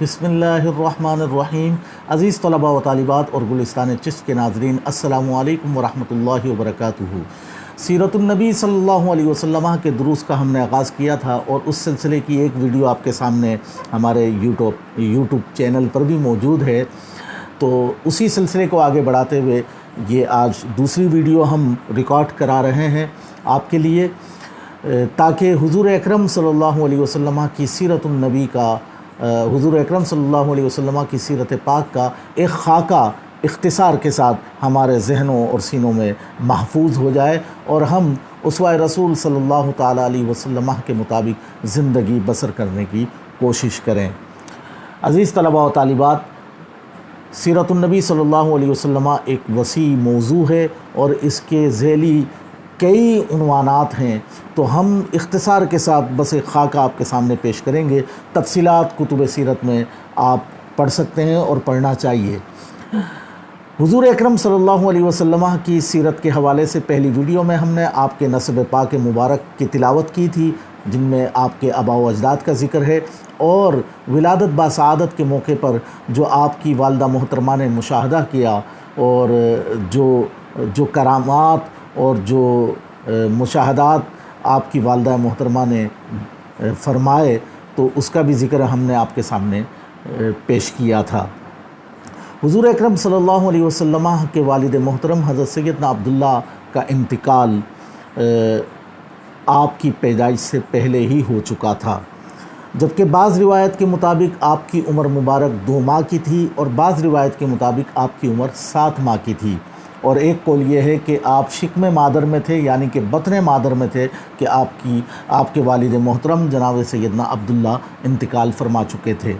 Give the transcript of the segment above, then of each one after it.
बिस्मिल्लाहिर्रहमानिर्रहीम। अज़ीज़ तलबा व तालिबात और गुलिस्तान चिश्त के नाज़रीन, अस्सलामु अलैकुम वरहमतुल्लाहि वबरकातुहू। सीरतुन्नबी सल्लल्लाहु अलैहि वसल्लम के दुरूस का हमने आगाज़ किया था और उस सिलसिले की एक वीडियो आपके सामने हमारे यूट्यूब चैनल पर भी मौजूद है। तो उसी सिलसिले को आगे बढ़ाते हुए ये आज दूसरी वीडियो हम रिकॉर्ड करा रहे हैं आपके लिए, ताकि हुज़ूर अकरम सल्लल्लाहु अलैहि वसल्लम की सीरतुन्नबी का हुज़ूर अकरम सल्लल्लाहु अलैहि वसल्लम की सीरत पाक का एक खाका इख्तिसार के साथ हमारे जहनों और सीनों में महफूज हो जाए और हम उसवाए रसूल सल्लल्लाहु ताला अलैहि वसल्लम के मुताबिक ज़िंदगी बसर करने की कोशिश करें। अज़ीज़ तलबा व तालिबात, सीरतुन्नबी सल्लल्लाहु अलैहि वसल्लम एक वसी मौजू है और इसके ज़ैली कई उन्वानात हैं, तो हम इख्तिसार के साथ बस एक खाका आपके सामने पेश करेंगे। तफसीलात कुतुब सीरत में आप पढ़ सकते हैं और पढ़ना चाहिए। हुज़ूर अकरम सल्लल्लाहु अलैहि वसल्लम की सीरत के हवाले से पहली वीडियो में हमने आपके नस्ब पाक मुबारक की तिलावत की थी, जिनमें आपके आबा व अजदाद का ज़िक्र है और विलादत बासआदत के मौके पर जो आपकी वालदा मोहतरमा ने मुशाहदा किया और जो करामात और जो मुशाहदात आपकी वालदा मोहतरमा ने फ़रमाए, तो उसका भी ज़िक्र हमने आपके सामने पेश किया था। हुज़ूर अकरम सल्लल्लाहु अलैहि वसल्लम के वालिद मोहतरम हज़रत सैयदना अब्दुल्ला का इंतिकाल आपकी पैदाइश से पहले ही हो चुका था, जबकि बाज़ रिवायत के मुताबिक आपकी उम्र मुबारक 2 माह की थी और बाज़ रिवायत के मुताबिक आपकी उम्र 7 माह की थी। और एक कौल ये है कि आप शिकम मादर में थे, यानी कि बतन मादर में थे कि आपके वालिद मोहतरम जनाब सैयदना अब्दुल्ला इंतिकाल फरमा चुके थे।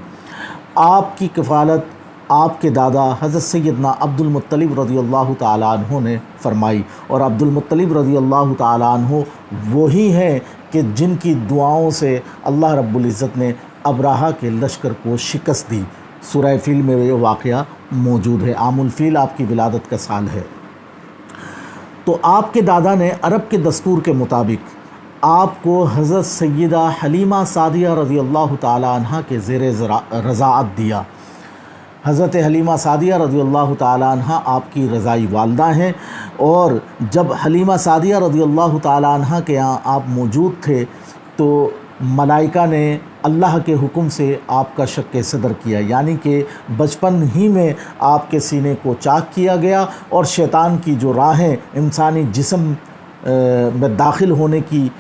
आपकी कफ़ालत आपके दादा हज़रत सैयदना अब्दुल मुत्तलिब रज़ियल्लाहु ताला अन्हु ने फ़रमाई, और अब्दुल मुत्तलिब रज़ियल्लाहु ताला अन्हु वही हैं कि जिनकी दुआओं से अल्लाह रब्बुल इज़्ज़त ने अबराहा के लश्कर को शिकस्त दी। सूरह फ़ील में ये वाक़या मौजूद है। आमुल फ़ील आपकी विलादत का साल है। तो आपके दादा ने अरब के दस्तूर के मुताबिक आपको हज़रत सैयदा हलीमा सादिया रज़ियल्लाहु ताला अन्हा के ज़ेरे रज़ाअत दिया। हज़रत हलीमा सादिया रज़ियल्लाहु ताला अन्हा आपकी रज़ाई वालदा हैं, और जब हलीमा सादिया रज़ियल्लाहु ताला अन्हा के यहाँ आप मौजूद थे तो मलाइका ने अल्लाह के हुक्म से आपका शक्के सदर किया, यानी कि बचपन ही में आपके सीने को चाक किया गया और शैतान की जो राहें इंसानी जिस्म में दाखिल होने की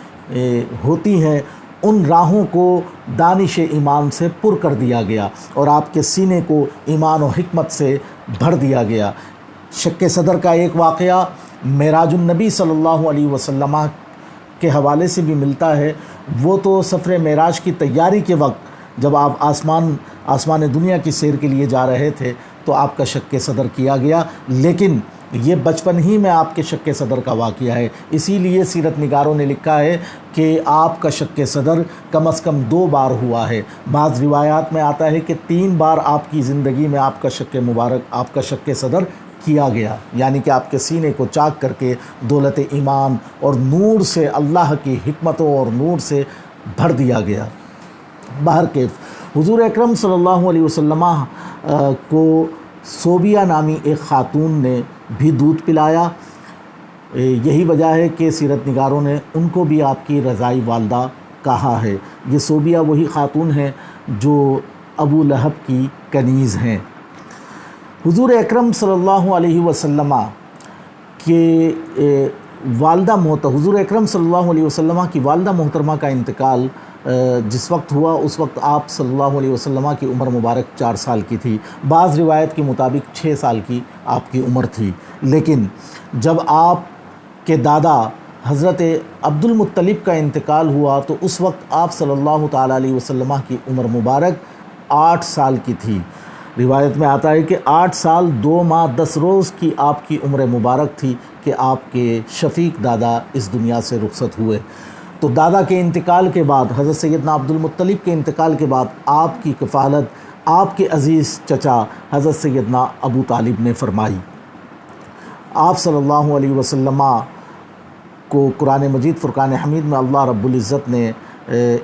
होती हैं, उन राहों को दानिश ईमान से पुर कर दिया गया और आपके सीने को ईमान और हिकमत से भर दिया गया। शक्के सदर का एक वाक़या मेराजुन नबी सल्लल्लाहु अलैहि वसल्लम के हवाले से भी मिलता है। वो तो सफ़र मेराज की तैयारी के वक्त जब आप आसमान दुनिया की सैर के लिए जा रहे थे तो आपका शक्के सदर किया गया, लेकिन ये बचपन ही में आपके शक्के सदर का वाक़या है। इसीलिए सीरत निगारों ने लिखा है कि आपका शक्के सदर कम से कम 2 बार हुआ है। बाज़ रिवायात में आता है कि 3 बार आपकी ज़िंदगी में आपका शक्के सदर किया गया, यानी कि आपके सीने को चाक करके दौलत ईमान और नूर से, अल्लाह की हिकमतों और नूर से भर दिया गया। बाहर के हुज़ूर अकरम सल्लल्लाहु अलैहि वसल्लम को सोबिया नामी एक ख़ातून ने भी दूध पिलाया। यही वजह है कि सीरत निगारों ने उनको भी आपकी रज़ाई वालदा कहा है। ये सोबिया वही ख़ातून है जो अबू लहब की कनीज़ हैं। हुज़ूर अकरम सल्लल्लाहु अलैहि वसल्लम के हुज़ूर अकरम सल्लल्लाहु अलैहि वसल्लम की वालदा मोहतरमा का इंतकाल जिस वक्त हुआ उस वक्त आप सल्लल्लाहु अलैहि वसल्लम की उम्र मुबारक 4 साल की थी। बाज़ रिवायत के मुताबिक 6 साल की आपकी उम्र थी, लेकिन जब आपके दादा हज़रत अब्दुल मुत्तलिब का इंतकाल हुआ तो उस वक्त आप सल्लल्लाहु ताला अलैहि वसल्लम की उम्र मुबारक 8 साल की थी। रिवायत में आता है कि 8 साल 2 माह 10 रोज़ की आपकी उम्र मुबारक थी कि आपके शफ़ीक दादा इस दुनिया से रुखसत हुए। तो दादा के इंतकाल के बाद, हज़रत सैयदना अब्दुल मुत्तलिब के इंतकाल के बाद आपकी कफ़ालत आपके अज़ीज़ चचा हज़रत सैयदना अबू तालिब ने फ़रमाई। आप सल्लल्लाहु अलैहि वसल्लम को कुरान मजीद फ़ुरक़ान हमीद में अल्लाह रब्बुल इज़्ज़त ने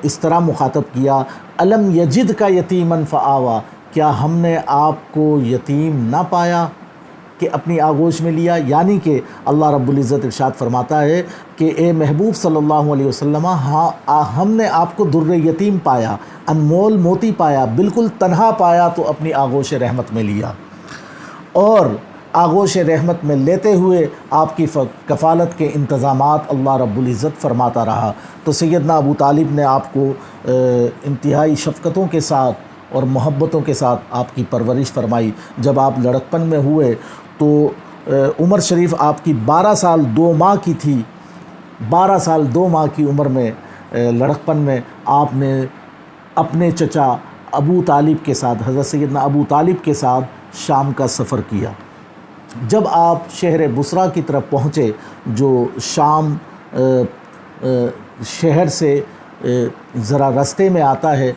اس طرح مخاطب کیا، الم یجد کا یتیمن فآوا، کیا ہم نے آپ کو یتیم نہ پایا کہ اپنی آغوش میں لیا؟ یعنی کہ اللہ رب العزت ارشاد فرماتا ہے کہ اے محبوب صلی اللہ علیہ وسلم، ہاں ہم نے آپ کو در یتیم پایا، انمول موتی پایا، بالکل تنہا پایا تو اپنی آغوش رحمت میں لیا، اور آغوش رحمت میں لیتے ہوئے آپ کی کفالت کے انتظامات اللہ رب العزت فرماتا رہا۔ تو سیدنا ابو طالب نے آپ کو انتہائی شفقتوں کے ساتھ اور محبتوں کے ساتھ آپ کی پرورش فرمائی۔ جب آپ لڑکپن میں ہوئے تو عمر شریف آپ کی 12 سال 2 ماہ کی تھی۔ 12 سال 2 ماہ کی عمر میں لڑکپن میں آپ نے اپنے چچا ابو طالب کے ساتھ، حضرت سیدنا ابو طالب کے ساتھ شام کا سفر کیا۔ جب آپ شہر بصرہ کی طرف پہنچے، جو شام شہر سے ذرا رستے میں آتا ہے،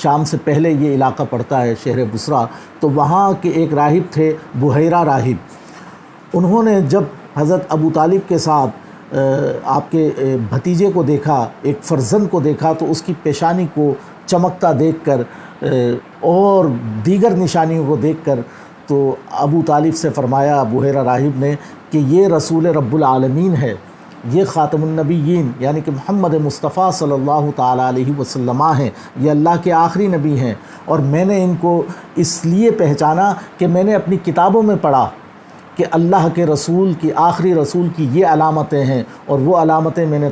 شام سے پہلے یہ علاقہ پڑتا ہے شہر بصرہ، تو وہاں کے ایک راہب تھے بحیرہ راہب۔ انہوں نے جب حضرت ابو طالب کے ساتھ آپ کے بھتیجے کو دیکھا، ایک فرزند کو دیکھا، تو اس کی پیشانی کو چمکتا دیکھ کر اور دیگر نشانیوں کو دیکھ کر تو ابو طالب سے فرمایا بحیرہ راہب نے کہ یہ رسول رب العالمین ہے، یہ خاتم النبیین یعنی کہ محمد مصطفیٰ صلی اللہ تعالیٰ علیہ وسلم ہیں، یہ اللہ کے آخری نبی ہیں، اور میں نے ان کو اس لیے پہچانا کہ میں نے اپنی کتابوں میں پڑھا کہ اللہ کے رسول کی، آخری رسول کی یہ علامتیں ہیں، اور وہ علامتیں میں نے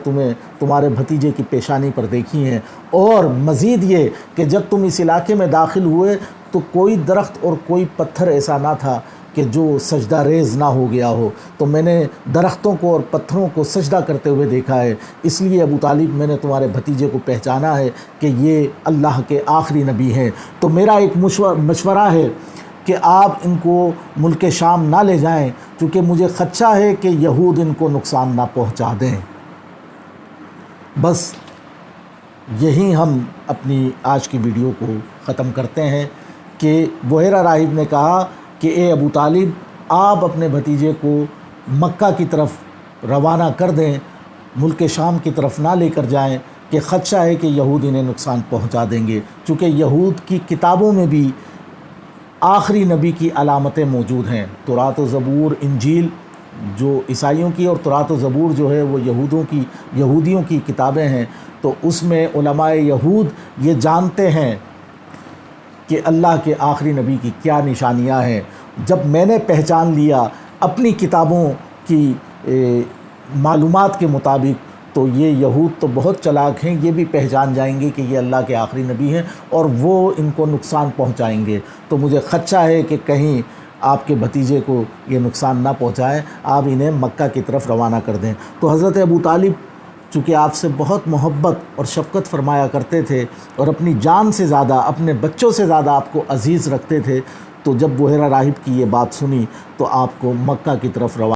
تمہارے بھتیجے کی پیشانی پر دیکھی ہیں، اور مزید یہ کہ جب تم اس علاقے میں داخل ہوئے تو کوئی درخت اور کوئی پتھر ایسا نہ تھا کہ جو سجدہ ریز نہ ہو گیا ہو، تو میں نے درختوں کو اور پتھروں کو سجدہ کرتے ہوئے دیکھا ہے، اس لیے ابو طالب میں نے تمہارے بھتیجے کو پہچانا ہے کہ یہ اللہ کے آخری نبی ہیں۔ تو میرا ایک مشورہ ہے کہ آپ ان کو ملک شام نہ لے جائیں، کیونکہ مجھے خدشہ ہے کہ یہود ان کو نقصان نہ پہنچا دیں۔ بس یہی ہم اپنی آج کی ویڈیو کو ختم کرتے ہیں کہ بحیرہ راہب نے کہا کہ اے ابو طالب، آپ اپنے بھتیجے کو مکہ کی طرف روانہ کر دیں، ملک شام کی طرف نہ لے کر جائیں، کہ خدشہ ہے کہ یہود انہیں نقصان پہنچا دیں گے، چونکہ یہود کی کتابوں میں بھی آخری نبی کی علامتیں موجود ہیں۔ تورات و زبور، انجیل جو عیسائیوں کی، اور تورات و زبور جو ہے وہ یہودیوں کی کتابیں ہیں، تو اس میں علماء یہود یہ جانتے ہیں کہ اللہ کے آخری نبی کی کیا نشانیاں ہیں۔ جب میں نے پہچان لیا اپنی کتابوں کی معلومات کے مطابق، تو یہ یہود تو بہت چلاک ہیں، یہ بھی پہچان جائیں گے کہ یہ اللہ کے آخری نبی ہیں، اور وہ ان کو نقصان پہنچائیں گے۔ تو مجھے خدشہ ہے کہ کہیں آپ کے بھتیجے کو یہ نقصان نہ پہنچائیں، آپ انہیں مکہ کی طرف روانہ کر دیں۔ تو حضرت ابو طالب چونکہ آپ سے بہت محبت اور شفقت فرمایا کرتے تھے، اور اپنی جان سے زیادہ، اپنے بچوں سے زیادہ آپ کو عزیز رکھتے تھے، تو جب بحیرہ راہب کی یہ بات سنی تو آپ کو مکہ کی طرف روانہ